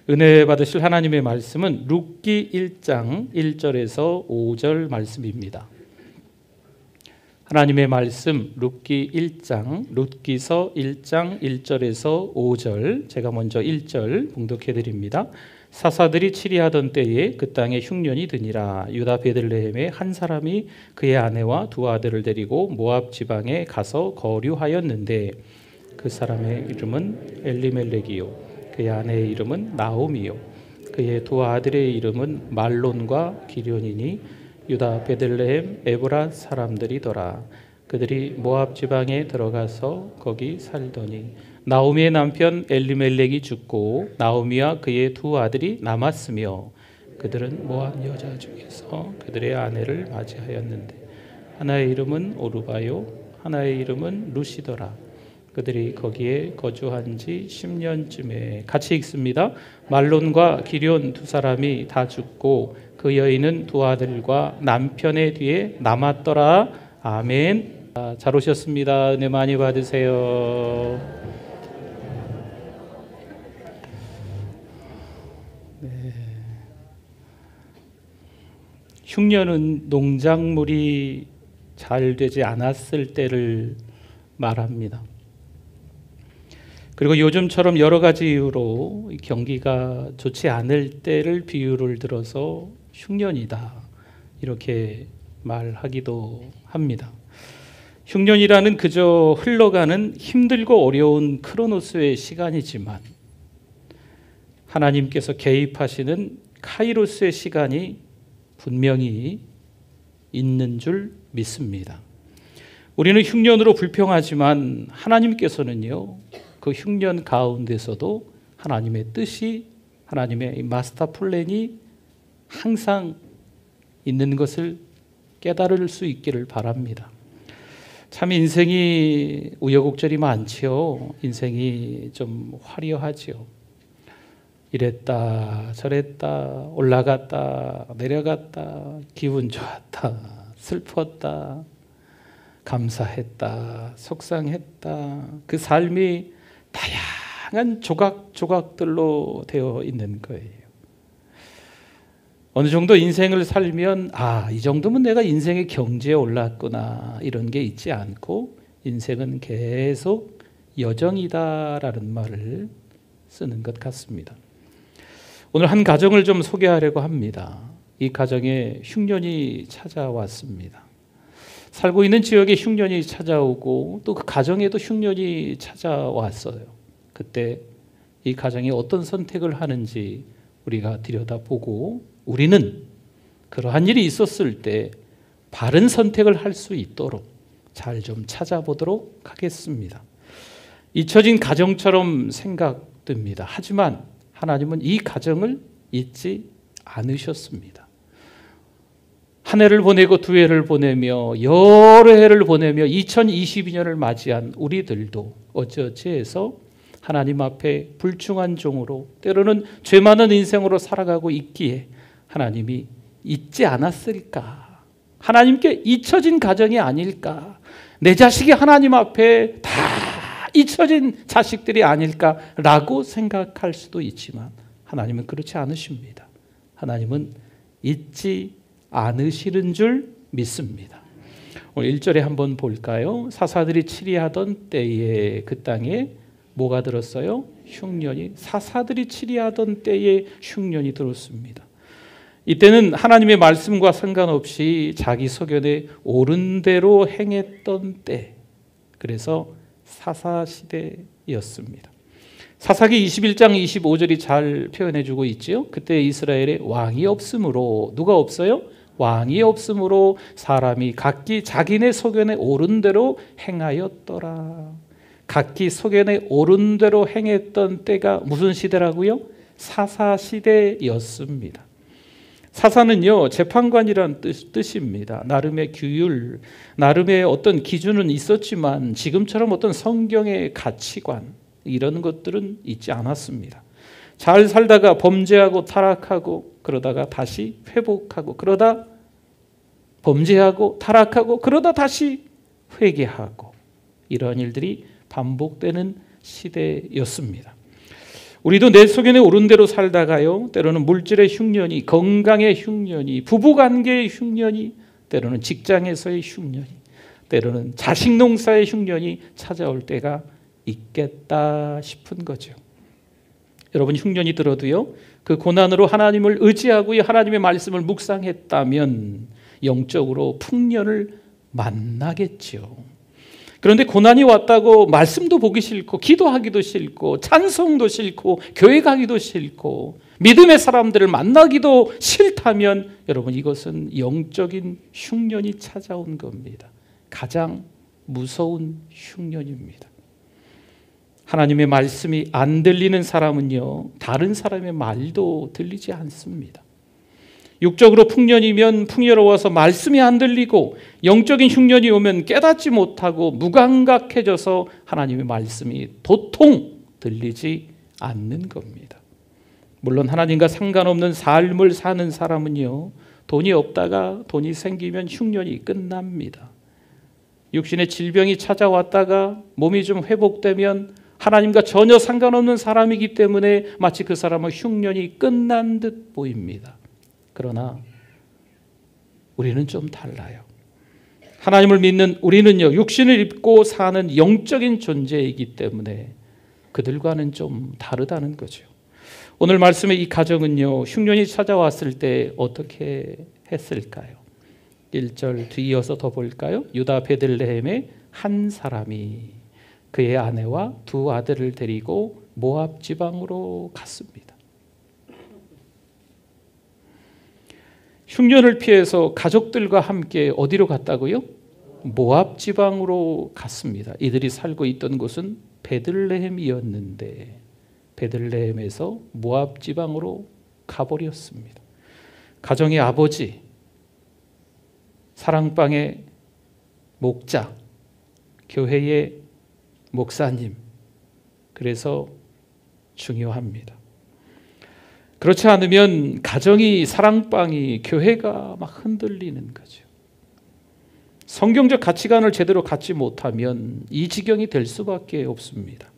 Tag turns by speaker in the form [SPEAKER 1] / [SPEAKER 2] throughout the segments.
[SPEAKER 1] 은혜 받으실 하나님의 말씀은 룻기 1장 1절에서 5절 말씀입니다. 하나님의 말씀 룻기 1장, 룻기서 1장 1절에서 5절, 제가 먼저 1절 봉독해 드립니다. 사사들이 치리하던 때에 그 땅에 흉년이 드니라. 유다 베들레헴에 한 사람이 그의 아내와 두 아들을 데리고 모압 지방에 가서 거류하였는데 그 사람의 이름은 엘리멜렉이요 그의 아내의 이름은 나오미요 그의 두 아들의 이름은 말론과 기련이니 유다 베들레헴 에브라 사람들이더라. 그들이 모압 지방에 들어가서 거기 살더니 나오미의 남편 엘리멜렉이 죽고 나오미와 그의 두 아들이 남았으며 그들은 모압 여자 중에서 그들의 아내를 맞이하였는데 하나의 이름은 오르바요 하나의 이름은 루시더라. 그들이 거기에 거주한 지 10년쯤에 같이 읽습니다. 말론과 기련 두 사람이 다 죽고 그 여인은 두 아들과 남편의 뒤에 남았더라. 아멘. 잘 오셨습니다. 은혜 많이 받으세요. 네. 흉년은 농작물이 잘 되지 않았을 때를 말합니다. 그리고 요즘처럼 여러 가지 이유로 경기가 좋지 않을 때를 비유를 들어서 흉년이다 이렇게 말하기도 합니다. 흉년이라는 그저 흘러가는 힘들고 어려운 크로노스의 시간이지만 하나님께서 개입하시는 카이로스의 시간이 분명히 있는 줄 믿습니다. 우리는 흉년으로 불평하지만 하나님께서는요, 그 흉년 가운데서도 하나님의 뜻이, 하나님의 마스터 플랜이 항상 있는 것을 깨달을 수 있기를 바랍니다. 참 인생이 우여곡절이 많지요. 인생이 좀 화려하지요. 이랬다 저랬다 올라갔다 내려갔다 기분 좋았다 슬펐다 감사했다 속상했다 그 삶이 다양한 조각조각들로 되어 있는 거예요. 어느 정도 인생을 살면 이 정도면 내가 인생의 경지에 올랐구나 이런 게 있지 않고 인생은 계속 여정이다라는 말을 쓰는 것 같습니다. 오늘 한 가정을 좀 소개하려고 합니다. 이 가정에 흉년이 찾아왔습니다. 살고 있는 지역에 흉년이 찾아오고 또 그 가정에도 흉년이 찾아왔어요. 그때 이 가정이 어떤 선택을 하는지 우리가 들여다보고 우리는 그러한 일이 있었을 때 바른 선택을 할 수 있도록 잘 좀 찾아보도록 하겠습니다. 잊혀진 가정처럼 생각됩니다. 하지만 하나님은 이 가정을 잊지 않으셨습니다. 한 해를 보내고 두 해를 보내며 여러 해를 보내며 2022년을 맞이한 우리들도 어찌어찌해서 하나님 앞에 불충한 종으로 때로는 죄 많은 인생으로 살아가고 있기에 하나님이 잊지 않았을까? 하나님께 잊혀진 가정이 아닐까? 내 자식이 하나님 앞에 다 잊혀진 자식들이 아닐까라고 생각할 수도 있지만 하나님은 그렇지 않으십니다. 하나님은 잊지 않으시는 줄 믿습니다. 오늘 1절에 한번 볼까요? 사사들이 치리하던 때에 그 땅에 뭐가 들었어요? 흉년이. 사사들이 치리하던 때에 흉년이 들었습니다. 이때는 하나님의 말씀과 상관없이 자기 소견에 옳은 대로 행했던 때, 그래서 사사시대였습니다. 사사기 21장 25절이 잘 표현해주고 있지요. 그때 이스라엘에 왕이 없으므로, 누가 없어요? 왕이 없으므로 사람이 각기 자기네 소견에 옳은 대로 행하였더라. 각기 소견에 옳은 대로 행했던 때가 무슨 시대라고요? 사사시대였습니다. 사사는요, 재판관이라는 뜻입니다. 나름의 규율, 나름의 어떤 기준은 있었지만 지금처럼 어떤 성경의 가치관 이런 것들은 있지 않았습니다. 잘 살다가 범죄하고 타락하고 그러다가 다시 회복하고 그러다 범죄하고 타락하고 그러다 다시 회개하고 이런 일들이 반복되는 시대였습니다. 우리도 내 속에는 옳은 대로 살다가요, 때로는 물질의 흉년이, 건강의 흉년이, 부부관계의 흉년이, 때로는 직장에서의 흉년이, 때로는 자식 농사의 흉년이 찾아올 때가 있겠다 싶은 거죠. 여러분, 흉년이 들어도요, 그 고난으로 하나님을 의지하고 하나님의 말씀을 묵상했다면 영적으로 풍년을 만나겠죠. 그런데 고난이 왔다고 말씀도 보기 싫고 기도하기도 싫고 찬송도 싫고 교회 가기도 싫고 믿음의 사람들을 만나기도 싫다면 여러분, 이것은 영적인 흉년이 찾아온 겁니다. 가장 무서운 흉년입니다. 하나님의 말씀이 안 들리는 사람은요, 다른 사람의 말도 들리지 않습니다. 육적으로 풍년이면 풍요로워서 말씀이 안 들리고, 영적인 흉년이 오면 깨닫지 못하고 무감각해져서 하나님의 말씀이 도통 들리지 않는 겁니다. 물론 하나님과 상관없는 삶을 사는 사람은요, 돈이 없다가 돈이 생기면 흉년이 끝납니다. 육신의 질병이 찾아왔다가 몸이 좀 회복되면 하나님과 전혀 상관없는 사람이기 때문에 마치 그 사람은 흉년이 끝난 듯 보입니다. 그러나 우리는 좀 달라요. 하나님을 믿는 우리는요, 육신을 입고 사는 영적인 존재이기 때문에 그들과는 좀 다르다는 거죠. 오늘 말씀의 이 가정은요, 흉년이 찾아왔을 때 어떻게 했을까요? 1절 뒤이어서 더 볼까요? 유다 베들레헴의 한 사람이 그의 아내와 두 아들을 데리고 모압 지방으로 갔습니다. 흉년을 피해서 가족들과 함께 어디로 갔다고요? 모압 지방으로 갔습니다. 이들이 살고 있던 곳은 베들레헴이었는데 베들레헴에서 모압 지방으로 가버렸습니다. 가정의 아버지, 사랑방의 목자, 교회의 목사님, 그래서 중요합니다. 그렇지 않으면 가정이, 사랑방이, 교회가 막 흔들리는 거죠. 성경적 가치관을 제대로 갖지 못하면 이 지경이 될 수밖에 없습니다.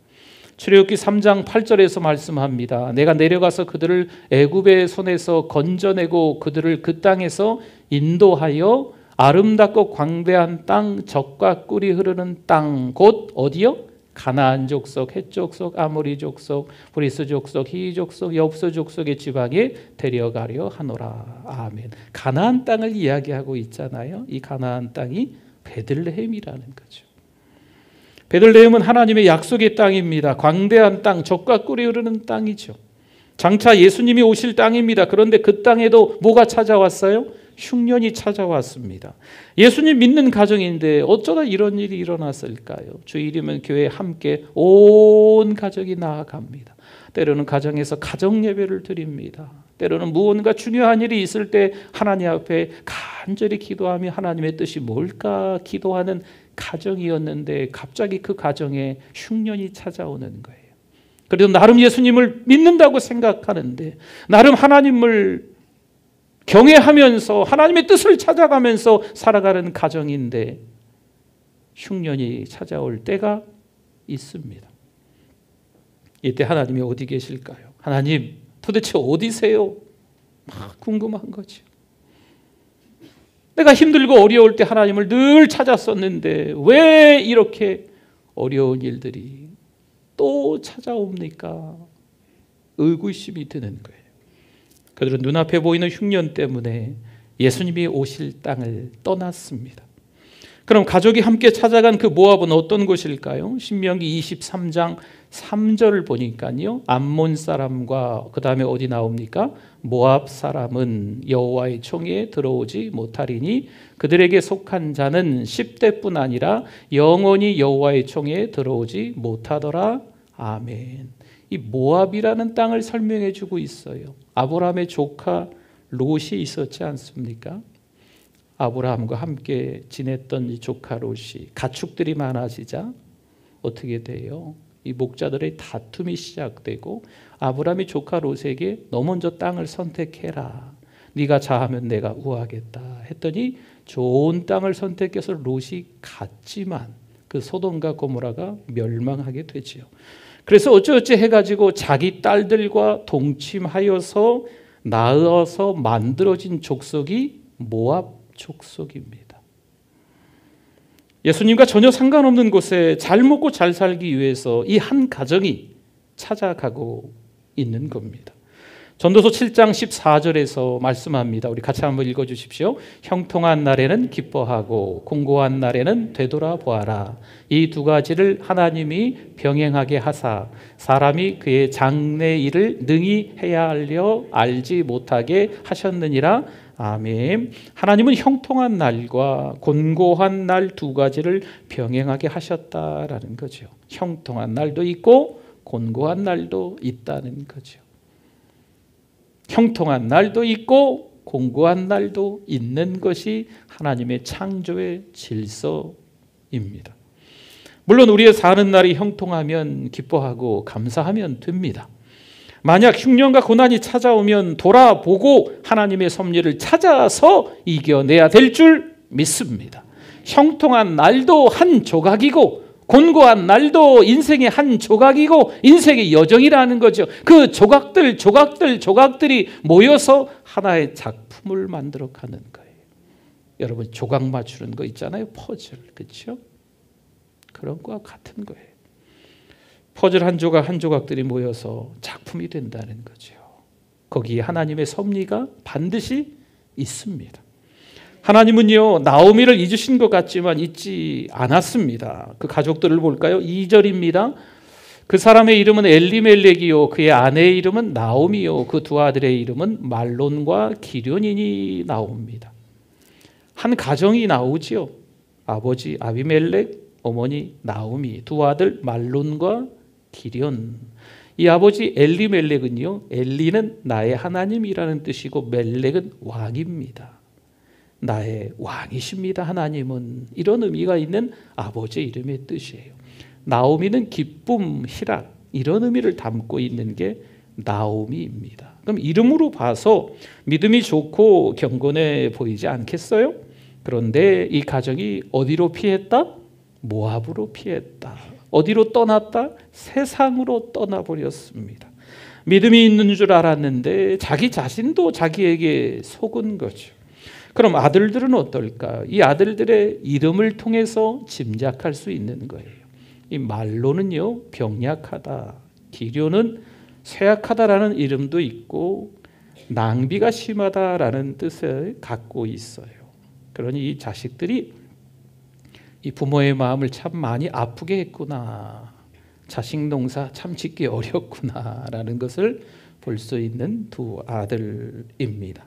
[SPEAKER 1] 출애굽기 3장 8절에서 말씀합니다. 내가 내려가서 그들을 애굽의 손에서 건져내고 그들을 그 땅에서 인도하여 아름답고 광대한 땅, 젖과 꿀이 흐르는 땅, 곧 어디요? 가나안 족속, 헷 족속, 아모리 족속, 브리스 족속, 히위 족속, 여부스 족속의 지방에 데려가려 하노라. 아멘. 가나안 땅을 이야기하고 있잖아요. 이 가나안 땅이 베들레헴이라는 거죠. 베들레헴은 하나님의 약속의 땅입니다. 광대한 땅, 젖과 꿀이 흐르는 땅이죠. 장차 예수님이 오실 땅입니다. 그런데 그 땅에도 뭐가 찾아왔어요? 흉년이 찾아왔습니다. 예수님 믿는 가정인데 어쩌다 이런 일이 일어났을까요? 주일이면 교회에 함께 온 가족이 나아갑니다. 때로는 가정에서 가정 예배를 드립니다. 때로는 무언가 중요한 일이 있을 때 하나님 앞에 간절히 기도하며 하나님의 뜻이 뭘까 기도하는 가정이었는데 갑자기 그 가정에 흉년이 찾아오는 거예요. 그래도 나름 예수님을 믿는다고 생각하는데, 나름 하나님을 경외하면서 하나님의 뜻을 찾아가면서 살아가는 가정인데 흉년이 찾아올 때가 있습니다. 이때 하나님이 어디 계실까요? 하나님 도대체 어디세요? 막 궁금한 거죠. 내가 힘들고 어려울 때 하나님을 늘 찾았었는데 왜 이렇게 어려운 일들이 또 찾아옵니까? 의구심이 드는 거예요. 그들은 눈앞에 보이는 흉년 때문에 예수님이 오실 땅을 떠났습니다. 그럼 가족이 함께 찾아간 그 모압은 어떤 곳일까요? 신명기 23장 3절을 보니까요, 암몬 사람과 그 다음에 어디 나옵니까? 모압 사람은 여호와의 총에 들어오지 못하리니 그들에게 속한 자는 10대뿐 아니라 영원히 여호와의 총에 들어오지 못하더라. 아멘. 이 모압이라는 땅을 설명해 주고 있어요. 아브라함의 조카 롯이 있었지 않습니까? 아브라함과 함께 지냈던 이 조카 롯이 가축들이 많아지자 어떻게 돼요? 이 목자들의 다툼이 시작되고 아브라함이 조카 롯에게 너 먼저 땅을 선택해라. 네가 자하면 내가 우하겠다 했더니 좋은 땅을 선택해서 롯이 갔지만 그 소돔과 고모라가 멸망하게 되지요. 그래서 어쩌어쩌 해가지고 자기 딸들과 동침하여서 낳아서 만들어진 족속이 모압 족속입니다. 예수님과 전혀 상관없는 곳에 잘 먹고 잘 살기 위해서 이 한 가정이 찾아가고 있는 겁니다. 전도서 7장 14절에서 말씀합니다. 우리 같이 한번 읽어주십시오. 형통한 날에는 기뻐하고 공고한 날에는 되돌아보아라. 이 두 가지를 하나님이 병행하게 하사 사람이 그의 장래 일을 능히 해야 하려 알지 못하게 하셨느니라. 아멘. 하나님은 형통한 날과 곤고한 날 두 가지를 병행하게 하셨다라는 거죠. 형통한 날도 있고 곤고한 날도 있다는 거죠. 형통한 날도 있고 공고한 날도 있는 것이 하나님의 창조의 질서입니다. 물론 우리의 사는 날이 형통하면 기뻐하고 감사하면 됩니다. 만약 흉년과 고난이 찾아오면 돌아보고 하나님의 섭리를 찾아서 이겨내야 될 줄 믿습니다. 형통한 날도 한 조각이고 곤고한 날도 인생의 한 조각이고 인생의 여정이라는 거죠. 그 조각들이 모여서 하나의 작품을 만들어가는 거예요. 여러분 조각 맞추는 거 있잖아요. 퍼즐, 그렇죠? 그런 거와 같은 거예요. 퍼즐 한 조각 한 조각들이 모여서 작품이 된다는 거죠. 거기에 하나님의 섭리가 반드시 있습니다. 하나님은요 나오미를 잊으신 것 같지만 잊지 않았습니다. 그 가족들을 볼까요? 2절입니다. 그 사람의 이름은 엘리멜렉이요 그의 아내의 이름은 나오미요 그 두 아들의 이름은 말론과 기련이니 나옵니다. 한 가정이 나오지요. 아버지 아비멜렉, 어머니 나오미, 두 아들 말론과 기련. 이 아버지 엘리멜렉은요 엘리는 나의 하나님이라는 뜻이고 멜렉은 왕입니다. 나의 왕이십니다. 하나님은 이런 의미가 있는 아버지의 이름의 뜻이에요. 나오미는 기쁨, 희락 이런 의미를 담고 있는 게 나오미입니다. 그럼 이름으로 봐서 믿음이 좋고 경건해 보이지 않겠어요? 그런데 이 가정이 어디로 피했다? 모압으로 피했다. 어디로 떠났다? 세상으로 떠나버렸습니다. 믿음이 있는 줄 알았는데 자기 자신도 자기에게 속은 거죠. 그럼 아들들은 어떨까? 이 아들들의 이름을 통해서 짐작할 수 있는 거예요. 이 말로는요 병약하다, 기료는 쇠약하다라는 이름도 있고 낭비가 심하다라는 뜻을 갖고 있어요. 그러니 이 자식들이 이 부모의 마음을 참 많이 아프게 했구나. 자식 농사 참 짓기 어렵구나라는 것을 볼 수 있는 두 아들입니다.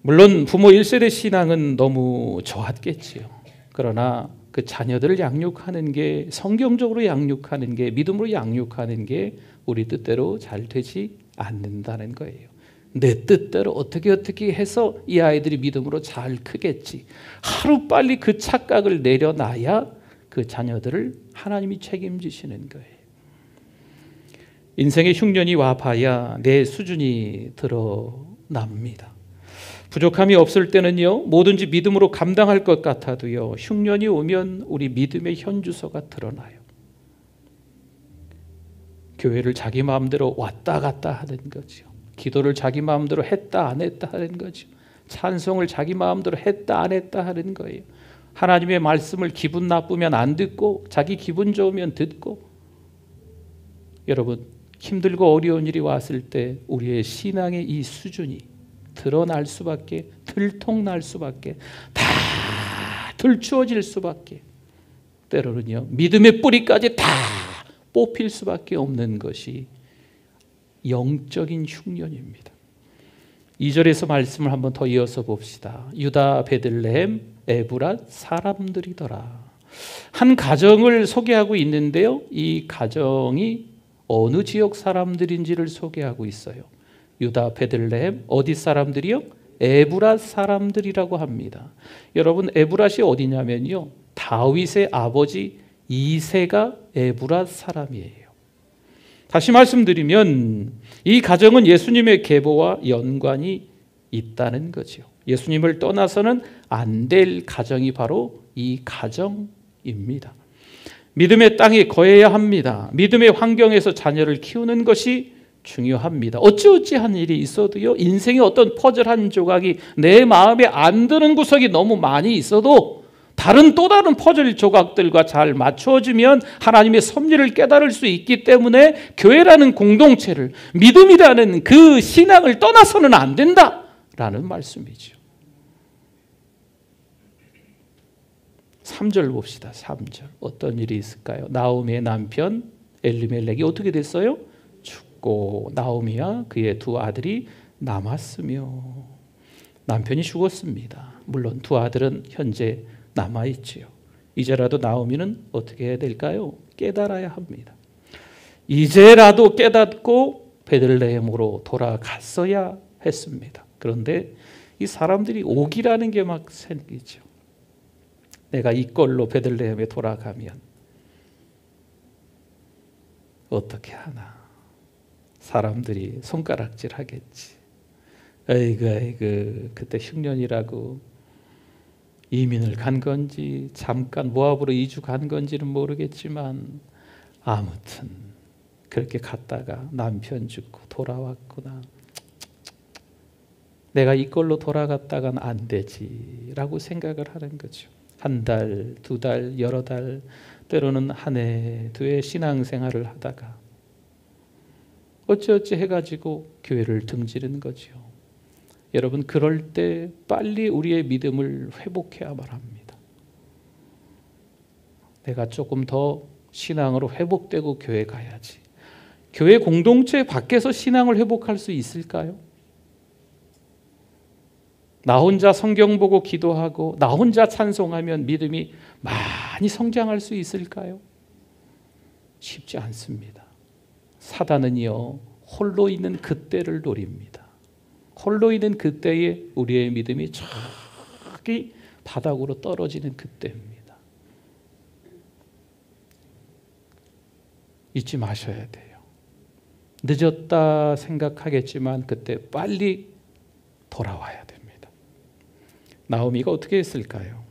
[SPEAKER 1] 물론 부모 1세대 신앙은 너무 좋았겠지요. 그러나 그 자녀들을 양육하는 게 성경적으로 양육하는 게 믿음으로 양육하는 게 우리 뜻대로 잘 되지 않는다는 거예요. 내 뜻대로 어떻게 해서 이 아이들이 믿음으로 잘 크겠지. 하루빨리 그 착각을 내려놔야 그 자녀들을 하나님이 책임지시는 거예요. 인생의 흉년이 와봐야 내 수준이 드러납니다. 부족함이 없을 때는요 뭐든지 믿음으로 감당할 것 같아도요 흉년이 오면 우리 믿음의 현주소가 드러나요. 교회를 자기 마음대로 왔다 갔다 하는 거죠. 기도를 자기 마음대로 했다 안 했다 하는 거죠. 찬송을 자기 마음대로 했다 안 했다 하는 거예요. 하나님의 말씀을 기분 나쁘면 안 듣고 자기 기분 좋으면 듣고. 여러분 힘들고 어려운 일이 왔을 때 우리의 신앙의 이 수준이 드러날 수밖에, 들통날 수밖에, 다 들추어질 수밖에, 때로는요 믿음의 뿌리까지 다 뽑힐 수밖에 없는 것이 영적인 흉년입니다. 2절에서 말씀을 한번 더 이어서 봅시다. 유다 베들레헴 에브랏 사람들이더라. 한 가정을 소개하고 있는데요 이 가정이 어느 지역 사람들인지를 소개하고 있어요. 유다 베들레헴 어디 사람들이요? 에브랏 사람들이라고 합니다. 여러분 에브랏이 어디냐면요 다윗의 아버지 이새가 에브랏 사람이에요. 다시 말씀드리면 이 가정은 예수님의 계보와 연관이 있다는 거죠. 예수님을 떠나서는 안 될 가정이 바로 이 가정입니다. 믿음의 땅에 거해야 합니다. 믿음의 환경에서 자녀를 키우는 것이 중요합니다. 어찌어찌한 일이 있어도요, 인생의 어떤 퍼즐 한 조각이 내 마음에 안 드는 구석이 너무 많이 있어도 또 다른 퍼즐 조각들과 잘 맞춰지면 하나님의 섭리를 깨달을 수 있기 때문에 교회라는 공동체를, 믿음이라는 그 신앙을 떠나서는 안 된다라는 말씀이죠. 3절 봅시다. 3절. 어떤 일이 있을까요? 나오미의 남편 엘리멜렉이 어떻게 됐어요? 죽고 나오미와 그의 두 아들이 남았으며. 남편이 죽었습니다. 물론 두 아들은 현재 남아있지요. 이제라도 나오미는 어떻게 해야 될까요? 깨달아야 합니다. 이제라도 깨닫고 베들레헴으로 돌아갔어야 했습니다. 그런데 이 사람들이 오기라는 게 막 생기죠. 내가 이걸로 베들레헴에 돌아가면 어떻게 하나. 사람들이 손가락질 하겠지. 아이고 그때 흉년이라고 이민을 간 건지 잠깐 모압으로 이주 간 건지는 모르겠지만 아무튼 그렇게 갔다가 남편 죽고 돌아왔구나. 내가 이걸로 돌아갔다간 안 되지라고 생각을 하는 거죠. 한 달, 두 달, 여러 달, 때로는 한 해, 두 해 신앙생활을 하다가 어찌어찌 해가지고 교회를 등지는 거죠. 여러분, 그럴 때 빨리 우리의 믿음을 회복해야만 합니다. 내가 조금 더 신앙으로 회복되고 교회 가야지. 교회 공동체 밖에서 신앙을 회복할 수 있을까요? 나 혼자 성경 보고 기도하고 나 혼자 찬송하면 믿음이 많이 성장할 수 있을까요? 쉽지 않습니다. 사단은요, 홀로 있는 그때를 노립니다. 홀로 있는 그때에 우리의 믿음이 저기 바닥으로 떨어지는 그때입니다. 잊지 마셔야 돼요. 늦었다 생각하겠지만 그때 빨리 돌아와야 됩니다. 나오미가 어떻게 했을까요?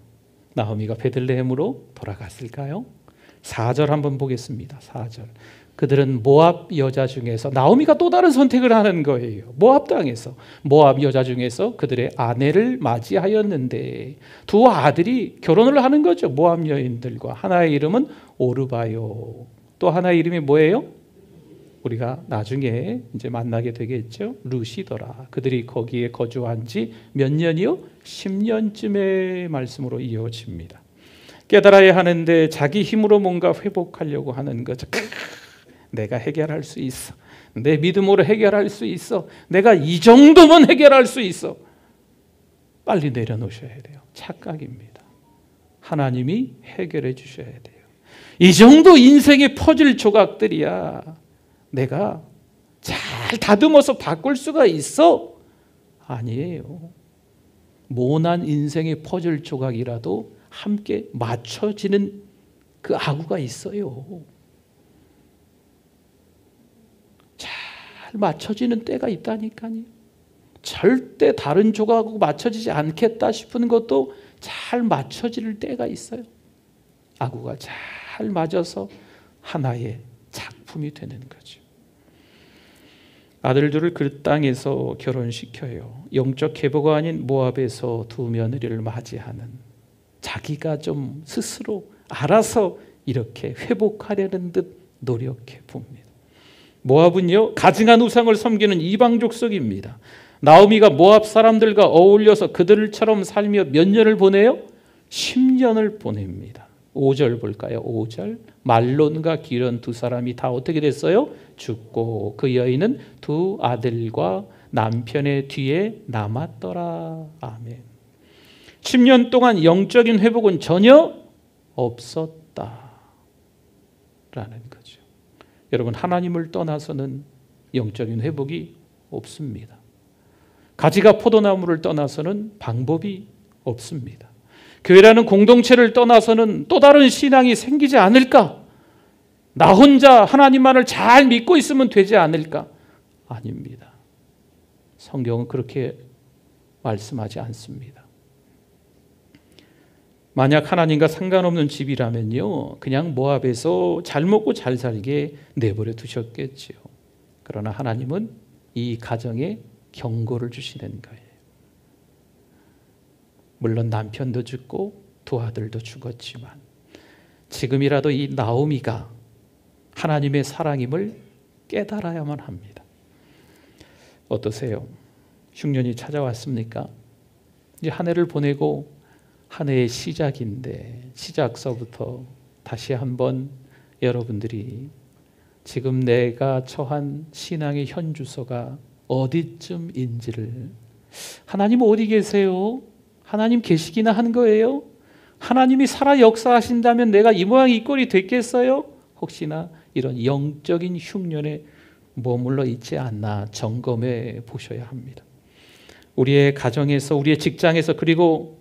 [SPEAKER 1] 나오미가 베들레헴으로 돌아갔을까요? 4절 한번 보겠습니다. 4절. 그들은 모압 여자 중에서, 나오미가 또 다른 선택을 하는 거예요. 모압 땅에서, 모압 여자 중에서 그들의 아내를 맞이하였는데 두 아들이 결혼을 하는 거죠. 모압 여인들과. 하나의 이름은 오르바요. 또 하나의 이름이 뭐예요? 우리가 나중에 이제 만나게 되겠죠. 루시더라. 그들이 거기에 거주한 지 몇 년이요? 10년쯤의 말씀으로 이어집니다. 깨달아야 하는데 자기 힘으로 뭔가 회복하려고 하는 거죠. 내가 해결할 수 있어. 내 믿음으로 해결할 수 있어. 내가 이 정도면 해결할 수 있어. 빨리 내려놓으셔야 돼요. 착각입니다. 하나님이 해결해 주셔야 돼요. 이 정도 인생의 퍼즐 조각들이야 내가 잘 다듬어서 바꿀 수가 있어? 아니에요. 모난 인생의 퍼즐 조각이라도 함께 맞춰지는 그 아구가 있어요. 잘 맞춰지는 때가 있다니까요. 절대 다른 조각하고 맞춰지지 않겠다 싶은 것도 잘 맞춰질 때가 있어요. 아구가 잘 맞아서 하나의 작품이 되는 거죠. 아들들을 그 땅에서 결혼시켜요. 영적 계보가 아닌 모압에서 두 며느리를 맞이하는, 자기가 좀 스스로 알아서 이렇게 회복하려는 듯 노력해 봅니다. 모압은요, 가증한 우상을 섬기는 이방 족속입니다. 나오미가 모압 사람들과 어울려서 그들처럼 살며 몇 년을 보내요? 10년을 보냅니다. 5절 볼까요? 5절. 말론과 기련 두 사람이 다 어떻게 됐어요? 죽고 그 여인은 두 아들과 남편의 뒤에 남았더라. 아멘. 10년 동안 영적인 회복은 전혀 없었다라는 거죠. 여러분, 하나님을 떠나서는 영적인 회복이 없습니다. 가지가 포도나무를 떠나서는 방법이 없습니다. 교회라는 공동체를 떠나서는 또 다른 신앙이 생기지 않을까? 나 혼자 하나님만을 잘 믿고 있으면 되지 않을까? 아닙니다. 성경은 그렇게 말씀하지 않습니다. 만약 하나님과 상관없는 집이라면요, 그냥 모압에서 잘 먹고 잘 살게 내버려 두셨겠지요. 그러나 하나님은 이 가정에 경고를 주시는 거예요. 물론 남편도 죽고 두 아들도 죽었지만 지금이라도 이 나오미가 하나님의 사랑임을 깨달아야만 합니다. 어떠세요? 흉년이 찾아왔습니까? 이제 한 해를 보내고 한 해의 시작인데 시작서부터 다시 한번 여러분들이 지금 내가 처한 신앙의 현주소가 어디쯤인지를, 하나님 어디 계세요? 하나님 계시기나 한 거예요? 하나님이 살아 역사하신다면 내가 이 모양 이 꼴이 됐겠어요? 혹시나 이런 영적인 흉년에 머물러 있지 않나 점검해 보셔야 합니다. 우리의 가정에서, 우리의 직장에서, 그리고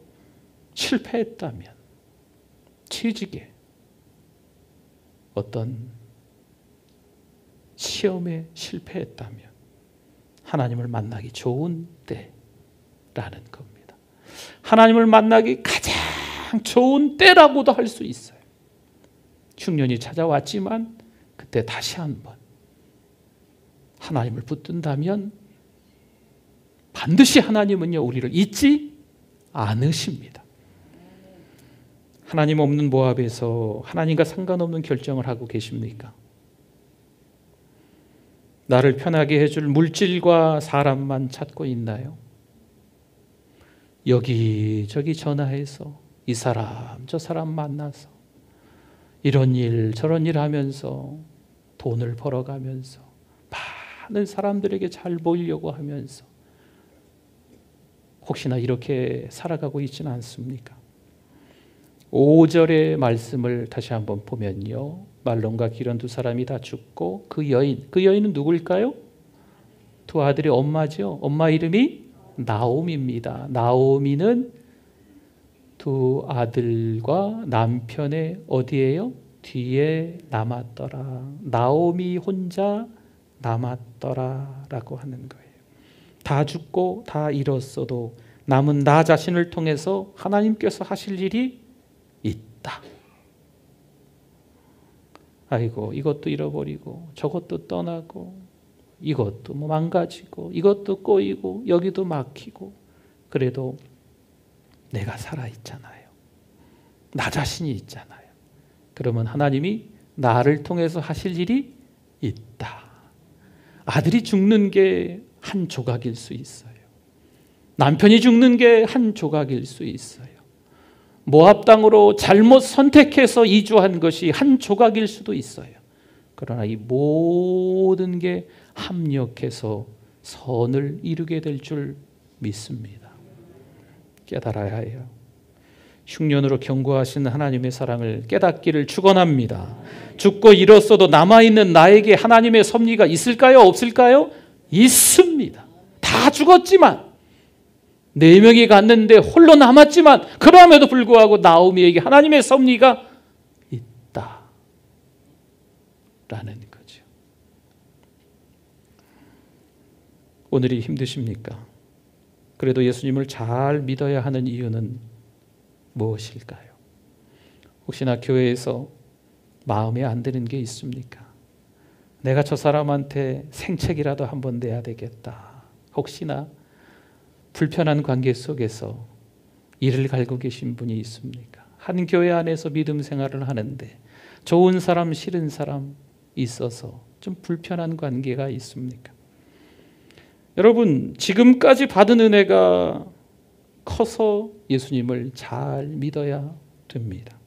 [SPEAKER 1] 실패했다면, 취직에, 어떤 시험에 실패했다면 하나님을 만나기 좋은 때라는 겁니다. 하나님을 만나기 가장 좋은 때라고도 할 수 있어요. 흉년이 찾아왔지만 그때 다시 한번 하나님을 붙든다면 반드시 하나님은요, 우리를 잊지 않으십니다. 하나님 없는 모압에서 하나님과 상관없는 결정을 하고 계십니까? 나를 편하게 해줄 물질과 사람만 찾고 있나요? 여기저기 전화해서 이 사람 저 사람 만나서 이런 일 저런 일 하면서 돈을 벌어가면서 많은 사람들에게 잘 보이려고 하면서 혹시나 이렇게 살아가고 있지는 않습니까? 5절의 말씀을 다시 한번 보면요, 말론과 기론 두 사람이 다 죽고 그 여인은 누구일까요? 두 아들의 엄마죠. 엄마 이름이 나오미입니다. 나오미는 두 아들과 남편의 어디에요? 뒤에 남았더라. 나오미 혼자 남았더라라고 하는 거예요. 다 죽고 다 잃었어도 남은 나 자신을 통해서 하나님께서 하실 일이 있다. 아이고, 이것도 잃어버리고 저것도 떠나고 이것도 망가지고 이것도 꼬이고 여기도 막히고, 그래도 내가 살아있잖아요. 나 자신이 있잖아요. 그러면 하나님이 나를 통해서 하실 일이 있다. 아들이 죽는 게 한 조각일 수 있어요. 남편이 죽는 게 한 조각일 수 있어요. 모압 땅으로 잘못 선택해서 이주한 것이 한 조각일 수도 있어요. 그러나 이 모든 게 합력해서 선을 이루게 될 줄 믿습니다. 깨달아야 해요. 흉년으로 경고하신 하나님의 사랑을 깨닫기를 축원합니다. 죽고 잃었어도 남아있는 나에게 하나님의 섭리가 있을까요? 없을까요? 있습니다. 다 죽었지만 4명이 갔는데 홀로 남았지만 그럼에도 불구하고 나오미에게 하나님의 섭리가 있다 라는 거죠. 오늘이 힘드십니까? 그래도 예수님을 잘 믿어야 하는 이유는 무엇일까요? 혹시나 교회에서 마음에 안 드는 게 있습니까? 내가 저 사람한테 생책이라도 한번 내야 되겠다. 혹시나 불편한 관계 속에서 이를 갈고 계신 분이 있습니까? 한 교회 안에서 믿음 생활을 하는데 좋은 사람 싫은 사람 있어서 좀 불편한 관계가 있습니까? 여러분, 지금까지 받은 은혜가 커서 예수님을 잘 믿어야 됩니다.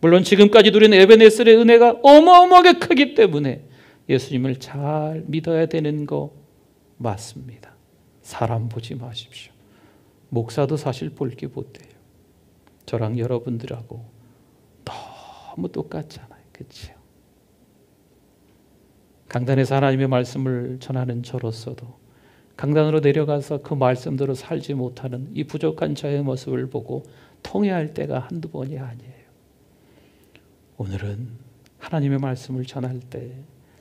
[SPEAKER 1] 물론 지금까지 누린 에베네셀의 은혜가 어마어마하게 크기 때문에 예수님을 잘 믿어야 되는 거 맞습니다. 사람 보지 마십시오. 목사도 사실 볼 게 못 돼요. 저랑 여러분들하고 너무 똑같잖아요. 그렇죠? 강단에서 하나님의 말씀을 전하는 저로서도 강단으로 내려가서 그 말씀대로 살지 못하는 이 부족한 저의 모습을 보고 통회할 때가 한두 번이 아니에요. 오늘은 하나님의 말씀을 전할 때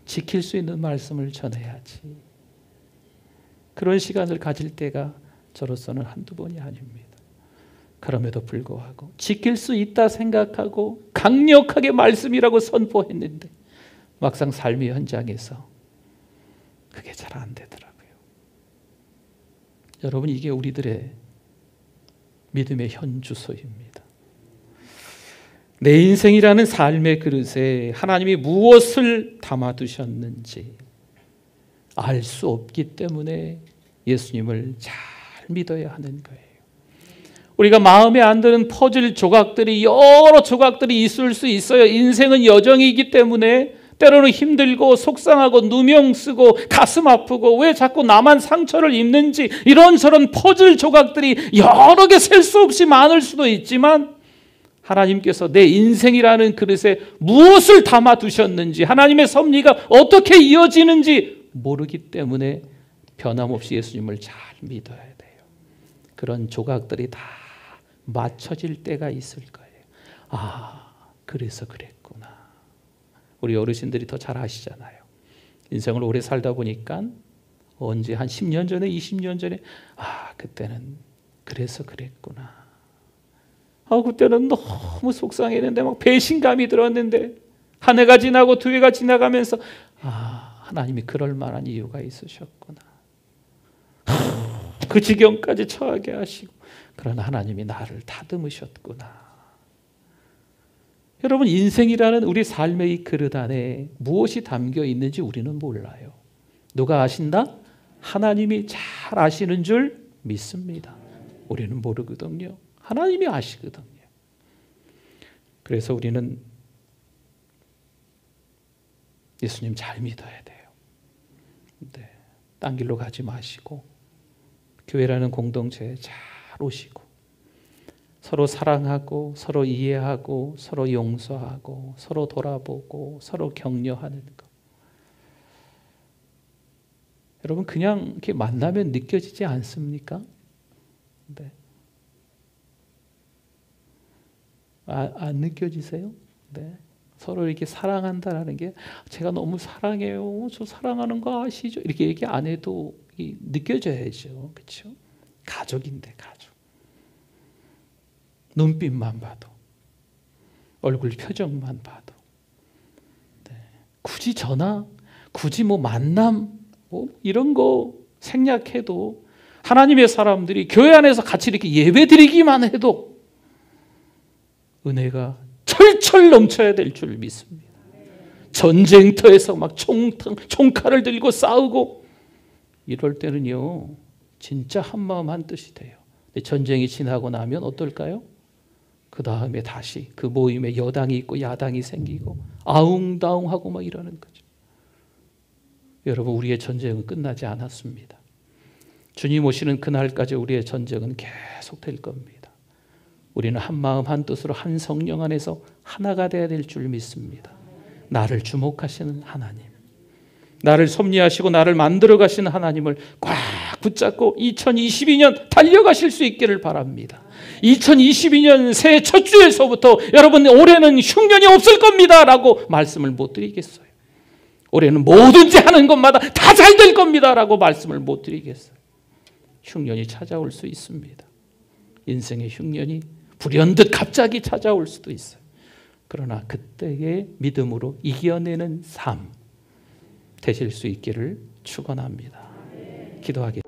[SPEAKER 1] 지킬 수 있는 말씀을 전해야지. 그런 시간을 가질 때가 저로서는 한두 번이 아닙니다. 그럼에도 불구하고 지킬 수 있다 생각하고 강력하게 말씀이라고 선포했는데 막상 삶의 현장에서 그게 잘 안 되더라고요. 여러분, 이게 우리들의 믿음의 현주소입니다. 내 인생이라는 삶의 그릇에 하나님이 무엇을 담아두셨는지 알 수 없기 때문에 예수님을 잘 믿어야 하는 거예요. 우리가 마음에 안 드는 퍼즐 조각들이 여러 조각들이 있을 수 있어요. 인생은 여정이기 때문에 때로는 힘들고 속상하고 누명 쓰고 가슴 아프고 왜 자꾸 나만 상처를 입는지 이런저런 퍼즐 조각들이 여러 개 셀 수 없이 많을 수도 있지만 하나님께서 내 인생이라는 그릇에 무엇을 담아두셨는지 하나님의 섭리가 어떻게 이어지는지 모르기 때문에 변함없이 예수님을 잘 믿어야 돼요. 그런 조각들이 다 맞춰질 때가 있을 거예요. 아, 그래서 그랬구나. 우리 어르신들이 더 잘 아시잖아요. 인생을 오래 살다 보니까 언제 한 10년 전에 20년 전에 그때는 그래서 그랬구나. 그때는 너무 속상했는데 막 배신감이 들었는데 한 해가 지나고 두 해가 지나가면서 하나님이 그럴 만한 이유가 있으셨구나. 그 지경까지 처하게 하시고 그러나 하나님이 나를 다듬으셨구나. 여러분, 인생이라는 우리 삶의 이 그릇 안에 무엇이 담겨 있는지 우리는 몰라요. 누가 아신다? 하나님이 잘 아시는 줄 믿습니다. 우리는 모르거든요. 하나님이 아시거든요. 그래서 우리는 예수님 잘 믿어야 돼요. 네, 딴 길로 가지 마시고 교회라는 공동체에 잘 오시고 서로 사랑하고 서로 이해하고 서로 용서하고 서로 돌아보고 서로 격려하는 것. 여러분, 그냥 이렇게 만나면 느껴지지 않습니까? 네. 안 느껴지세요? 네. 서로 이렇게 사랑한다라는 게 제가 너무 사랑해요. 저 사랑하는 거 아시죠? 이렇게 얘기 안 해도 느껴져야죠. 그렇죠? 가족인데 가족. 눈빛만 봐도 얼굴 표정만 봐도 네. 굳이 전화, 굳이 만남 이런 거 생략해도 하나님의 사람들이 교회 안에서 같이 이렇게 예배드리기만 해도 은혜가 철철 넘쳐야 될 줄 믿습니다. 전쟁터에서 막 총칼을 들고 싸우고 이럴 때는요 진짜 한마음 한뜻이 돼요. 근데 전쟁이 지나고 나면 어떨까요? 그 다음에 다시 그 모임에 여당이 있고 야당이 생기고 아웅다웅하고 막 이러는 거죠. 여러분, 우리의 전쟁은 끝나지 않았습니다. 주님 오시는 그날까지 우리의 전쟁은 계속될 겁니다. 우리는 한 마음 한 뜻으로 한 성령 안에서 하나가 되어야 될 줄 믿습니다. 나를 주목하시는 하나님, 나를 섭리하시고 나를 만들어 가시는 하나님을 꽉 붙잡고 2022년 달려가실 수 있기를 바랍니다. 2022년 새해 첫 주에서부터 여러분, 올해는 흉년이 없을 겁니다 라고 말씀을 못 드리겠어요. 올해는 뭐든지 하는 것마다 다 잘 될 겁니다 라고 말씀을 못 드리겠어요. 흉년이 찾아올 수 있습니다. 인생의 흉년이 불현듯 갑자기 찾아올 수도 있어요. 그러나 그때의 믿음으로 이겨내는 삶 되실 수 있기를 축원합니다. 기도하겠습니다.